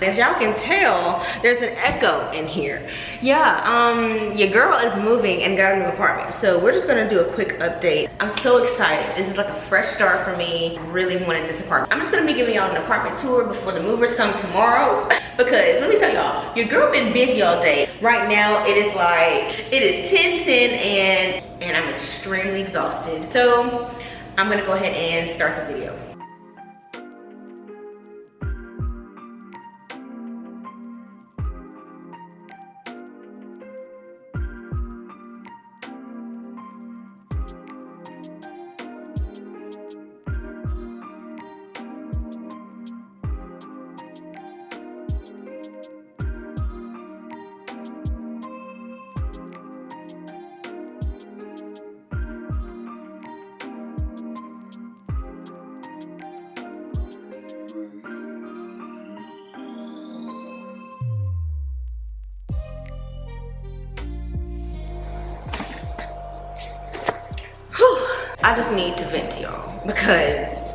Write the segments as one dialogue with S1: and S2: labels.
S1: As y'all can tell, there's an echo in here. Yeah, your girl is moving and got a new apartment. So we're just gonna do a quick update. I'm so excited. This is like a fresh start for me. Really wanted this apartment. I'm just gonna be giving y'all an apartment tour before the movers come tomorrow. Because let me tell y'all, your girl been busy all day. Right now, it is 10:10 and I'm extremely exhausted. So I'm gonna go ahead and start the video. I just need to vent to y'all because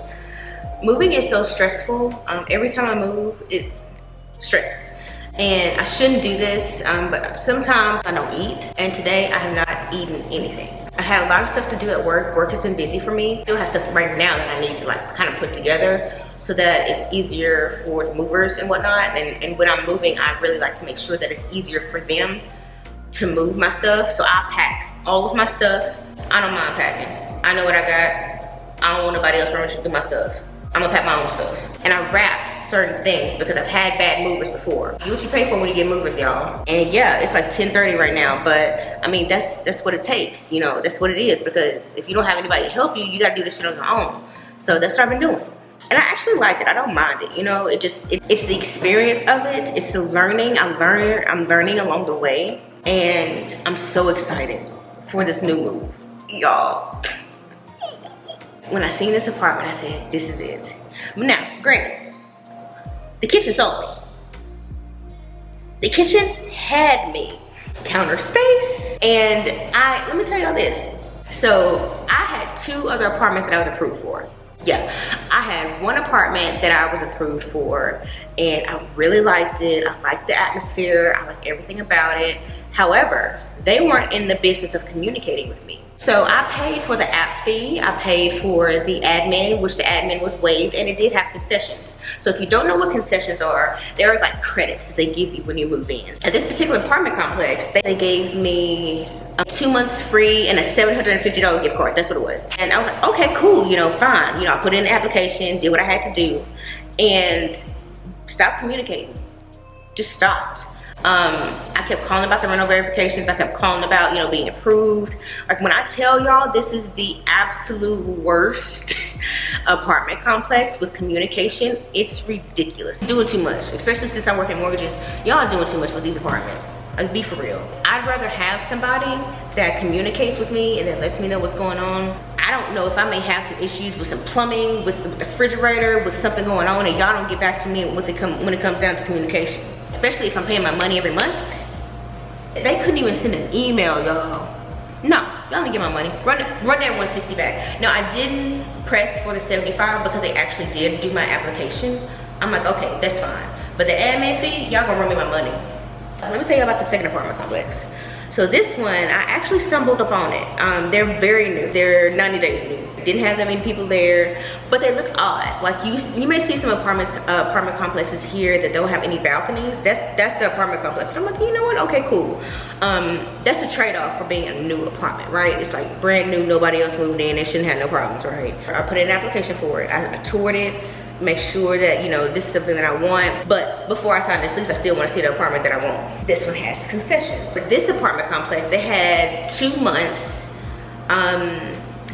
S1: moving is so stressful. Every time I move, it's stress. And I shouldn't do this, but sometimes I don't eat. And today I have not eaten anything. I had a lot of stuff to do at work. Work has been busy for me. Still have stuff right now that I need to like kind of put together so that it's easier for the movers and whatnot. And when I'm moving, I really like to make sure that it's easier for them to move my stuff. So I pack all of my stuff. I don't mind packing. I know what I got. I don't want nobody else rummaging through my stuff. I'm gonna pack my own stuff. And I wrapped certain things because I've had bad movers before. You what you pay for when you get movers, y'all. And yeah, it's like 10:30 right now, but I mean, that's what it takes. You know, that's what it is, because if you don't have anybody to help you, you gotta do this shit on your own. So that's what I've been doing. And I actually like it. I don't mind it. You know, it's the experience of it. It's the learning. I'm learning along the way. And I'm so excited for this new move, y'all. When I seen this apartment, I said, this is it. But now, granted, the kitchen sold me. The kitchen had me. Counter space. And let me tell y'all this. So I had 2 other apartments that I was approved for. Yeah, I had one apartment that I was approved for and I really liked it. I liked the atmosphere. I liked everything about it. However, they weren't in the business of communicating with me. So I paid for the app fee, I paid for the admin, which the admin was waived, and it did have concessions. So if you don't know what concessions are, they are like credits that they give you when you move in. At this particular apartment complex, they gave me 2 months free and a $750 gift card. That's what it was. And I was like, okay, cool, you know, fine. You know, I put in an application, did what I had to do, and stopped communicating. Just stopped. I kept calling about the rental verifications. I kept calling about, you know, being approved. Like when I tell y'all, this is the absolute worst apartment complex with communication. It's ridiculous. Doing too much, especially since I work in mortgages. Y'all doing too much with these apartments. Like, be for real. I'd rather have somebody that communicates with me and that lets me know what's going on. I don't know if I may have some issues with some plumbing, with the refrigerator, with something going on, and y'all don't get back to me when it comes down to communication. Especially if I'm paying my money every month. They couldn't even send an email, y'all. No, y'all didn't get my money. Run that 160 back. Now, I didn't press for the 75 because they actually did do my application. I'm like, okay, that's fine. But the admin fee, y'all gonna run me my money. Let me tell you about the second apartment complex. So this one, I actually stumbled upon it. They're very new. They're 90 days new. Didn't have that many people there, but they look odd. Like you may see some apartment complexes here that don't have any balconies. That's the apartment complex. And I'm like, you know what? Okay, cool. That's the trade-off for being a new apartment, right? It's like brand new, nobody else moved in, they shouldn't have no problems, right? I put in an application for it. I toured it, make sure that, you know, this is something that I want. But before I sign this lease, I still want to see the apartment that I want. This one has concessions. For this apartment complex, they had 2 months,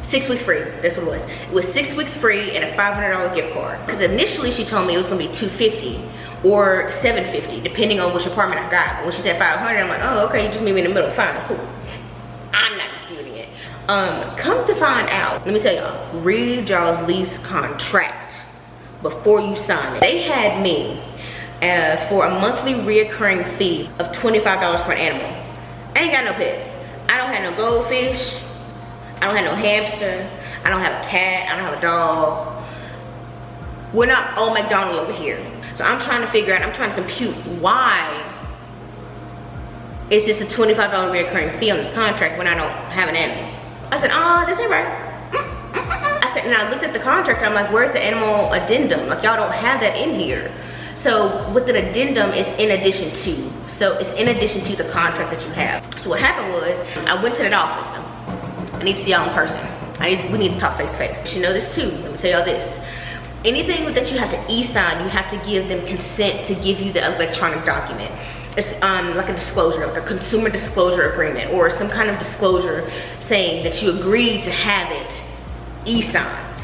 S1: 6 weeks free. That's what it was. It was 6 weeks free and a $500 gift card. Because initially she told me it was gonna be $250 or $750, depending on which apartment I got. When she said $500, I'm like, oh, okay, you just meet me in the middle. Fine, cool. I'm not disputing it. Come to find out, let me tell y'all, read y'all's lease contract before you sign it. They had me for a monthly reoccurring fee of $25 for an animal. I ain't got no pets. I don't have no goldfish. I don't have no hamster. I don't have a cat. I don't have a dog. We're not old McDonald over here. So I'm trying to figure out, I'm trying to compute why is this a $25 recurring fee on this contract when I don't have an animal. I said, this ain't right. I said, and I looked at the contract, and I'm like, where's the animal addendum? Like, y'all don't have that in here. So with an addendum, it's in addition to. So it's in addition to the contract that you have. So what happened was, I went to that office. I need to see y'all in person. We need to talk face to face. You should know this too. Let me tell y'all this. Anything that you have to e-sign, you have to give them consent to give you the electronic document. It's like a disclosure, like a consumer disclosure agreement, or some kind of disclosure saying that you agree to have it e-signed.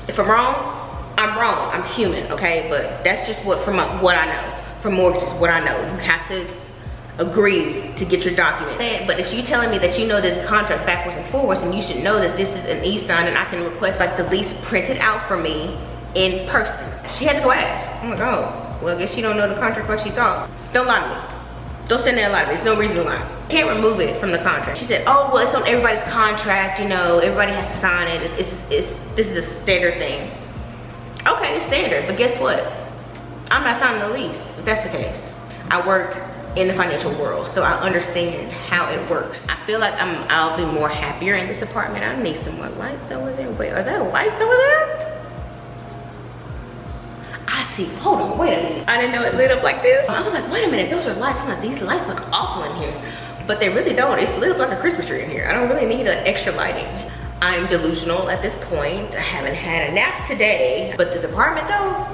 S1: If I'm wrong, I'm wrong. I'm human, okay? But that's just what I know. From mortgages, what I know. You have to agree to get your document. But if you're telling me that you know this contract backwards and forwards, and you should know that this is an e-sign, and I can request like the lease printed out for me in person. She had to go ask. I'm like, oh. Well, I guess she don't know the contract like she thought. Don't lie to me. Don't send there and lie to me. There's no reason to lie. Can't remove it from the contract. She said, oh, well, it's on everybody's contract, you know, everybody has to sign it. This is a standard thing. Okay, it's standard, but guess what? I'm not signing the lease, if that's the case. I work in the financial world, so I understand how it works. I feel like I'll be more happier in this apartment. I need some more lights over there. Wait, are there lights over there? I see, hold on, wait a minute. I didn't know it lit up like this. I was like, wait a minute, those are lights. I'm like, these lights look awful in here. But they really don't. It's lit up like a Christmas tree in here. I don't really need an extra lighting. I'm delusional at this point. I haven't had a nap today. But this apartment though,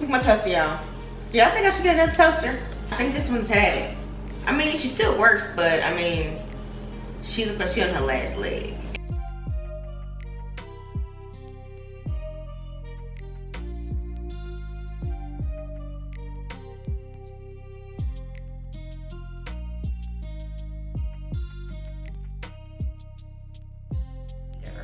S1: my toaster, y'all. Yeah, I think I should get another toaster. I think this one's had it. I mean, she still works, but I mean, she looks like she on her last leg.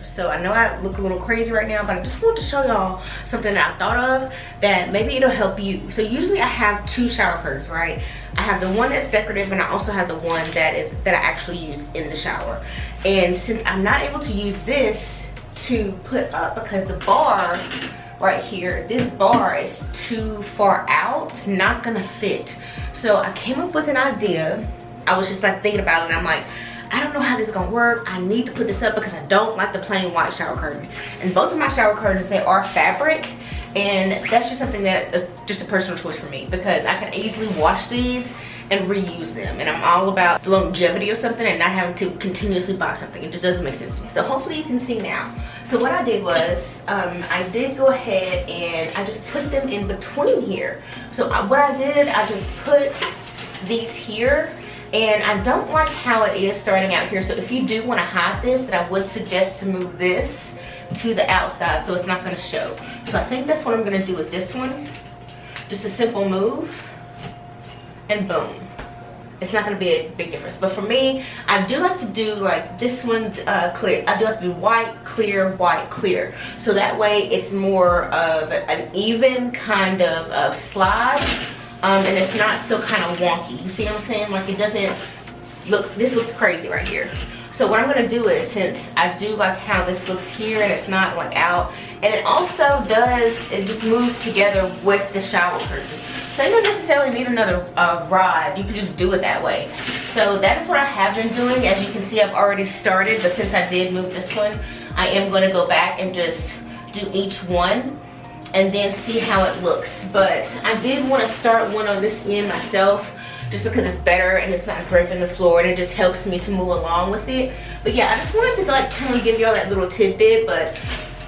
S1: So I know I look a little crazy right now, but I just want to show y'all something that I thought of that maybe it'll help you. So usually I have two shower curtains, right? I have the one that's decorative, and I also have the one that I actually use in the shower. And since I'm not able to use this to put up because the bar right here, this bar is too far out, it's not gonna fit. So I came up with an idea. I was just like thinking about it, and I'm like, I don't know how this is gonna work. I need to put this up because I don't like the plain white shower curtain. And both of my shower curtains, they are fabric, and that's just something that is just a personal choice for me because I can easily wash these and reuse them. And I'm all about the longevity of something and not having to continuously buy something. It just doesn't make sense to me. So hopefully you can see now. So what I did was, I did go ahead and I just put them in between here. So what I did, I just put these here. And I don't like how it is starting out here. So if you do want to hide this, then I would suggest to move this to the outside so it's not going to show. So I think that's what I'm going to do with this one. Just a simple move and boom. It's not going to be a big difference. But for me, I do like to do like this one clear. I do like to do white, clear. So that way it's more of an even kind of slide. And it's not so kind of wonky. You see what I'm saying? Like it doesn't look, this looks crazy right here. So what I'm gonna do is, since I do like how this looks here and it's not like out, and it also does, it just moves together with the shower curtain. So you don't necessarily need another rod. You can just do it that way. So that is what I have been doing. As you can see, I've already started, but since I did move this one, I am gonna go back and just do each one and then see how it looks. But I did want to start one on this end myself just because it's better and it's not scraping the floor, and it just helps me to move along with it. But yeah, I just wanted to like kind of give y'all that little tidbit, but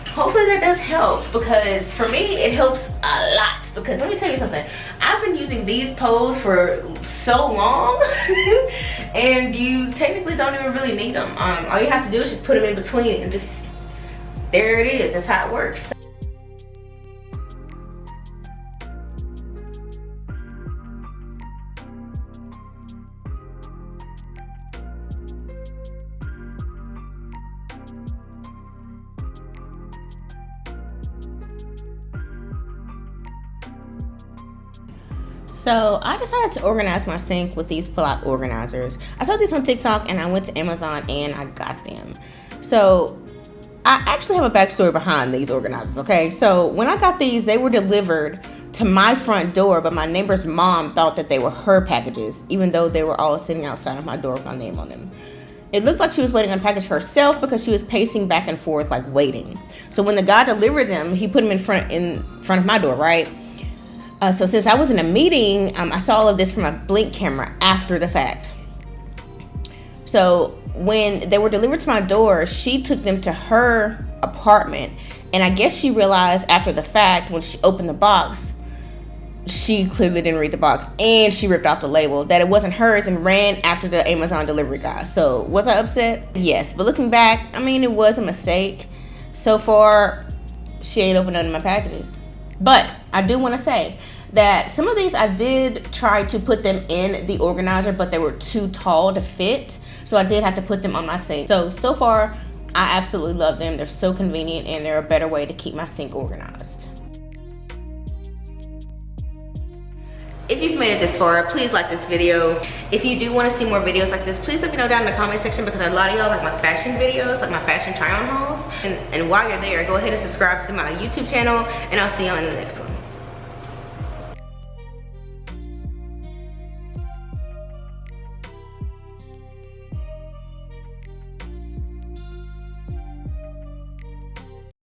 S1: hopefully that does help because for me it helps a lot. because let me tell you something. I've been using these poles for so long and you technically don't even really need them. All you have to do is just put them in between and just, there it is. That's how it works. So I decided to organize my sink with these pull-out organizers. I saw these on TikTok and I went to Amazon and I got them. So I actually have a backstory behind these organizers, okay? So when I got these, they were delivered to my front door, but my neighbor's mom thought that they were her packages, even though they were all sitting outside of my door with my name on them. It looked like she was waiting on a package for herself because she was pacing back and forth, like waiting. So when the guy delivered them, he put them in front of my door, right? So since I was in a meeting, I saw all of this from a Blink camera after the fact. So when they were delivered to my door, she took them to her apartment. And I guess she realized after the fact, when she opened the box, she clearly didn't read the box. And she ripped off the label that it wasn't hers and ran after the Amazon delivery guy. So was I upset? Yes. But looking back, I mean, it was a mistake. So far, she ain't opened none of my packages. But I do want to say that some of these I did try to put them in the organizer, but they were too tall to fit. So I did have to put them on my sink. So far, I absolutely love them. They're so convenient and they're a better way to keep my sink organized. If you've made it this far, please like this video. If you do want to see more videos like this, please let me know down in the comment section, because a lot of y'all like my fashion videos, like my fashion try on hauls. And while you're there, go ahead and subscribe to my YouTube channel, and I'll see you on the next one.